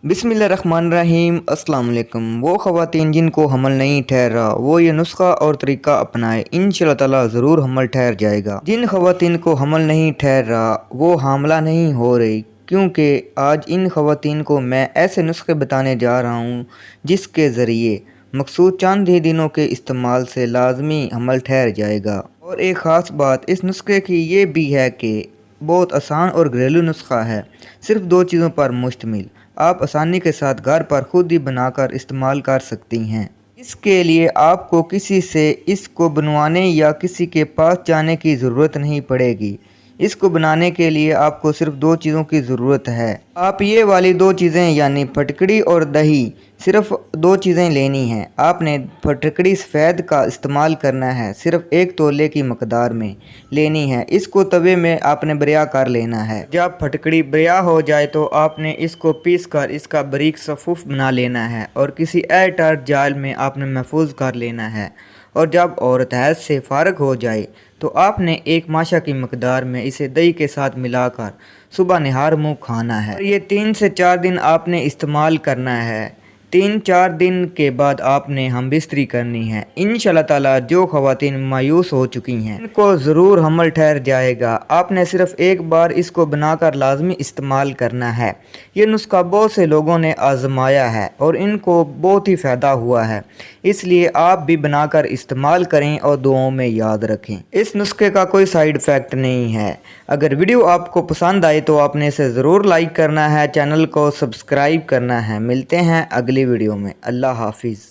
बिस्मिल्लाहिर्रहमानिर्रहीम। अस्सलाम वालेकुम। वो ख़वातीन जिनको हमल नहीं ठहर रहा वो ये नुस्खा और तरीका अपनाए, इंशाअल्लाह ताला ज़रूर हमल ठहर जाएगा। जिन ख़वातीन को हमल नहीं ठहर रहा वो हामला नहीं हो रही, क्योंकि आज इन ख़वातीन को मैं ऐसे नुस्खे बताने जा रहा हूँ जिसके ज़रिए मखसूस चंद ही दिनों के इस्तेमाल से लाजमी हमल ठहर जाएगा। और एक ख़ास बात इस नुस्खे की ये भी है कि बहुत आसान और घरेलू नुस्खा है, सिर्फ 2 चीज़ों पर मुश्तमिल। आप आसानी के साथ घर पर खुद ही बनाकर इस्तेमाल कर सकती हैं। इसके लिए आपको किसी से इसको बनवाने या किसी के पास जाने की ज़रूरत नहीं पड़ेगी। इसको बनाने के लिए आपको सिर्फ 2 चीज़ों की ज़रूरत है। आप ये वाली 2 चीज़ें यानी फटकड़ी और दही, सिर्फ 2 चीज़ें लेनी हैं। आपने फटकड़ी सफ़ेद का इस्तेमाल करना है, सिर्फ 1 तोले की मकदार में लेनी है। इसको तवे में आपने बरिया कर लेना है। जब फटकड़ी बरिया हो जाए तो आपने इसको पीस कर इसका बारीक सफ़ूफ बना लेना है और किसी एयर टाइट जाल में आपने महफूज कर लेना है। और जब औरत हैज़ से फ़ारग हो जाए तो आपने 1 माशा की मकदार में इसे दही के साथ मिलाकर सुबह निहार मुँह खाना है। और ये 3 से 4 दिन आपने इस्तेमाल करना है। 3-4 दिन के बाद आपने हम बिस्तरी करनी है। इंशाअल्लाह ताला जो ख़वातीन मायूस हो चुकी हैं इनको ज़रूर हमल ठहर जाएगा। आपने सिर्फ एक बार इसको बनाकर लाजमी इस्तेमाल करना है। ये नुस्खा बहुत से लोगों ने आजमाया है और इनको बहुत ही फ़ायदा हुआ है, इसलिए आप भी बनाकर इस्तेमाल करें और दुआओं में याद रखें। इस नुस्खे का कोई साइड इफ़ेक्ट नहीं है। अगर वीडियो आपको पसंद आए तो आपने इसे ज़रूर लाइक करना है, चैनल को सब्सक्राइब करना है। मिलते हैं अगली वीडियो में। अल्लाह हाफिज़।